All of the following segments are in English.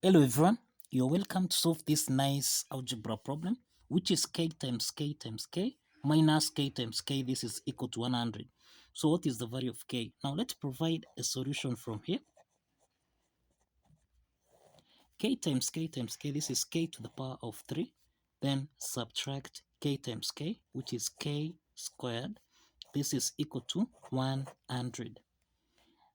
Hello everyone, you're welcome to solve this nice algebra problem, which is k times k times k minus k times k. This is equal to 100. So what is the value of k? Now let's provide a solution from here. K times k times k, this is k to the power of 3. Then subtract k times k, which is k squared. This is equal to 100.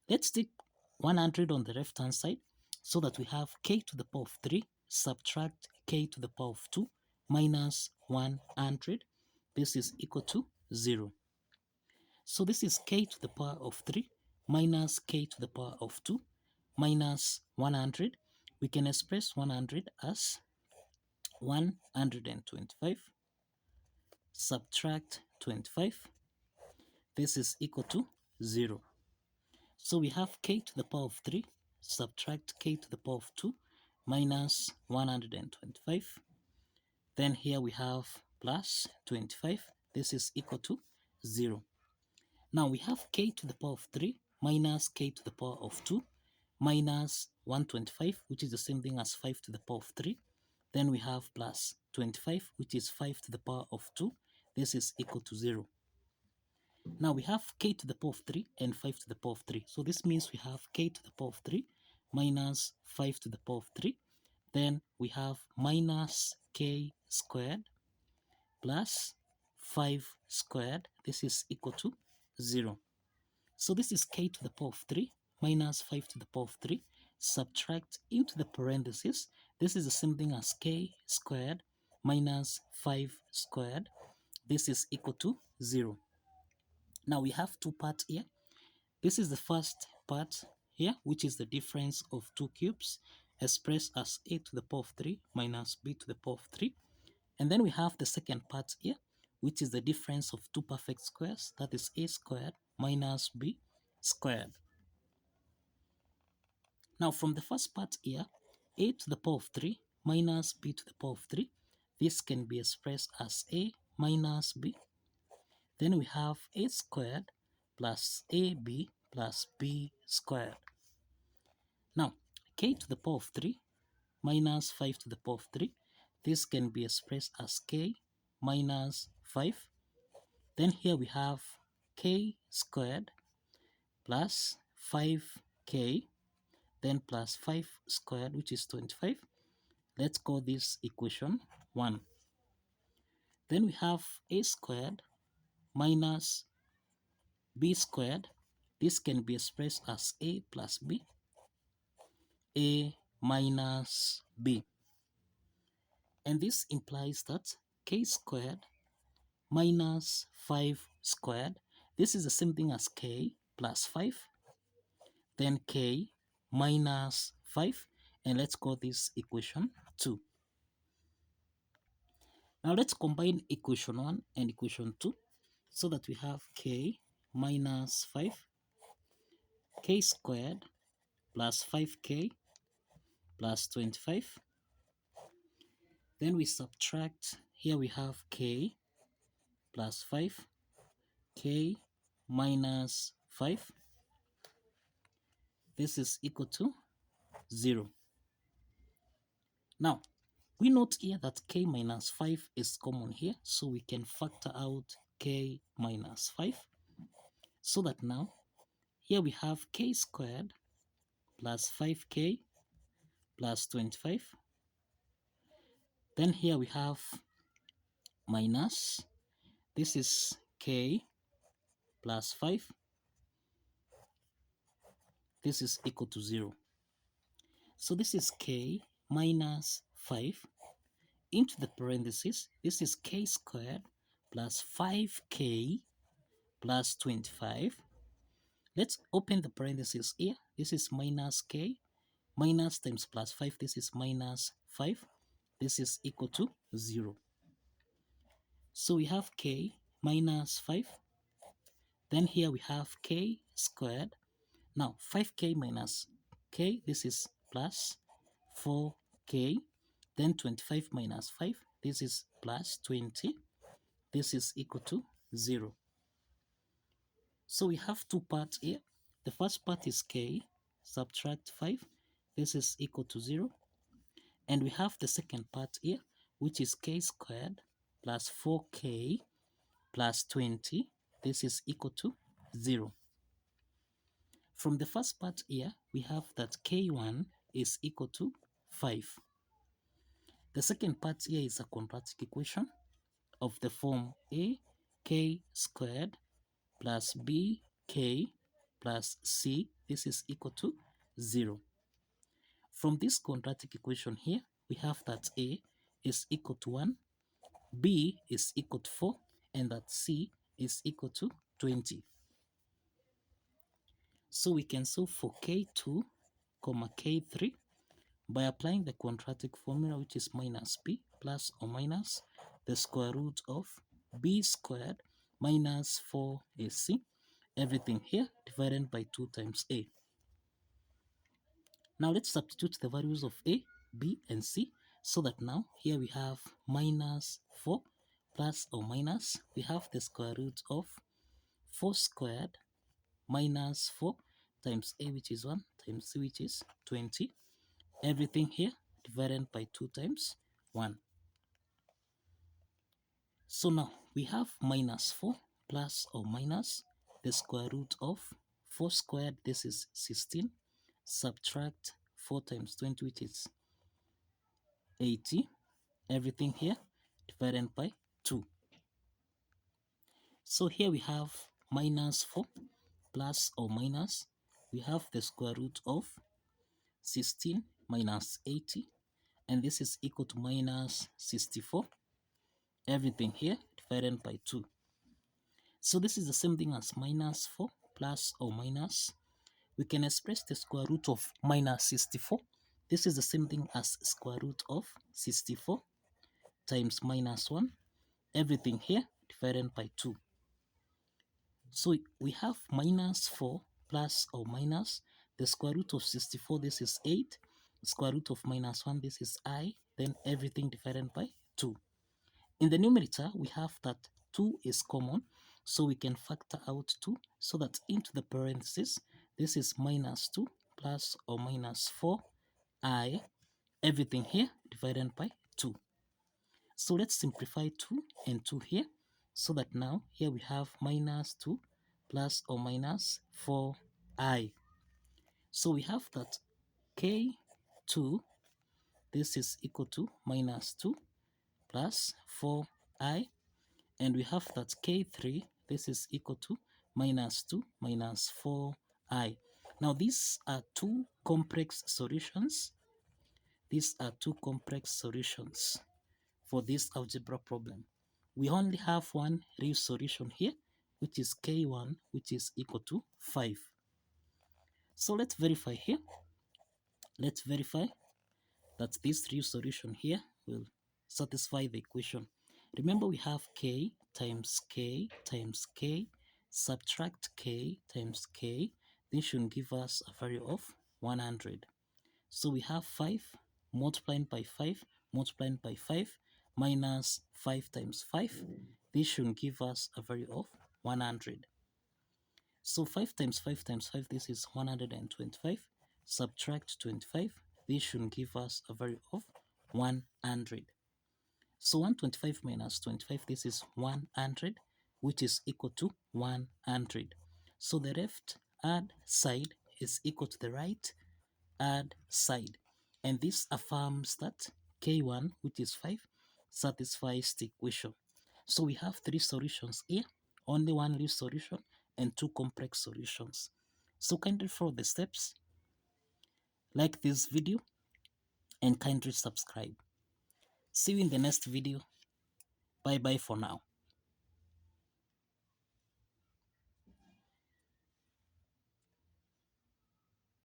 Let's take 100 on the left hand side so that we have k to the power of 3 subtract k to the power of 2 minus 100. This is equal to 0. So this is k to the power of 3 minus k to the power of 2 minus 100. We can express 100 as 125 subtract 25. This is equal to 0. So we have k to the power of 3 subtract k to the power of 2 minus 125. Then here we have plus 25. This is equal to 0. Now we have k to the power of 3 minus k to the power of 2 minus 125, which is the same thing as 5 to the power of 3. Then we have plus 25, which is 5 to the power of 2. This is equal to 0. Now we have k to the power of 3 and 5 to the power of 3. So this means we have k to the power of 3 minus 5 to the power of 3. Then we have minus k squared plus 5 squared. This is equal to 0. So this is k to the power of 3 minus 5 to the power of 3. Subtract into the parentheses. This is the same thing as k squared minus 5 squared. This is equal to 0. Now we have two parts here. This is the first part here, which is the difference of two cubes expressed as a to the power of 3 minus b to the power of 3. And then we have the second part here, which is the difference of two perfect squares, that is a squared minus b squared. Now from the first part here, a to the power of 3 minus b to the power of 3, this can be expressed as a minus b. Then we have a squared plus ab plus b squared. Now, k to the power of 3 minus 5 to the power of 3, this can be expressed as k minus 5. Then here we have k squared plus 5k, then plus 5 squared, which is 25. Let's call this equation 1. Then we have a squared minus b squared. This can be expressed as a plus b, a minus b. And this implies that k squared minus 5 squared, this is the same thing as k plus 5, then k minus 5, and let's call this equation 2. Now let's combine equation 1 and equation 2 so that we have k minus 5, k squared plus 5k plus 25. Then we subtract, here we have k plus 5, k minus 5. This is equal to 0. Now, we note here that k minus 5 is common here, so we can factor out k minus 5. So that now, here we have k squared plus 5k plus 25. Then here we have minus, this is k plus 5. This is equal to 0. So this is k minus 5 into the parentheses. This is k squared plus 5k plus 25. Let's open the parentheses here. This is minus k, minus times plus 5. This is minus 5. This is equal to 0. So we have k minus 5. Then here we have k squared. Now 5k minus k, this is plus 4k. Then 25 minus 5, this is plus 20. This is equal to 0. So we have two parts here. The first part is k, subtract 5. This is equal to 0. And we have the second part here, which is k squared plus 4k plus 20. This is equal to 0. From the first part here, we have that k1 is equal to 5. The second part here is a quadratic equation of the form a k squared plus b k plus c. This is equal to 0. From this quadratic equation here, we have that a is equal to 1, b is equal to 4, and that c is equal to 20. So we can solve for k2, k3 by applying the quadratic formula, which is minus b plus or minus the square root of b squared minus 4ac, everything here divided by 2 times a. Now let's substitute the values of a, b, and c, so that now here we have minus 4 plus or minus, we have the square root of 4 squared minus 4 times a, which is 1, times c, which is 20. Everything here divided by 2 times 1. So now we have minus 4 plus or minus the square root of 4 squared, this is 16, subtract 4 times 20, which is 80. Everything here divided by 2. So here we have minus 4 plus or minus, we have the square root of 16 minus 80, and this is equal to minus 64. Everything here divided by 2. So this is the same thing as minus 4 plus or minus. We can express the square root of minus 64. This is the same thing as square root of 64 times minus 1. Everything here divided by 2. So we have minus 4 plus or minus the square root of 64. This is 8. The square root of minus 1. This is I. Then everything divided by 2. In the numerator, we have that 2 is common, so we can factor out 2, so that into the parentheses, this is minus 2 plus or minus 4i, everything here divided by 2. So let's simplify 2 and 2 here, so that now here we have minus 2 plus or minus 4i. So we have that k2, this is equal to minus 2 plus 4i, and we have that k3, this is equal to minus 2 minus 4i. Now these are two complex solutions. These are two complex solutions for this algebra problem. We only have one real solution here, which is k1, which is equal to 5. So let's verify here. Let's verify that this real solution here will satisfy the equation. Remember, we have k times k times k, subtract k times k. This should give us a value of 100. So we have 5 multiplied by 5 multiplied by 5 minus 5 times 5. This should give us a value of 100. So 5 times 5 times 5, this is 125. Subtract 25. This should give us a value of 100. So 125 minus 25, this is 100, which is equal to 100. So the left hand side is equal to the right hand side. And this affirms that k1, which is 5, satisfies the equation. So we have 3 solutions here, only one real solution, and 2 complex solutions. So kindly follow the steps, like this video, and kindly subscribe. See you in the next video. Bye bye for now.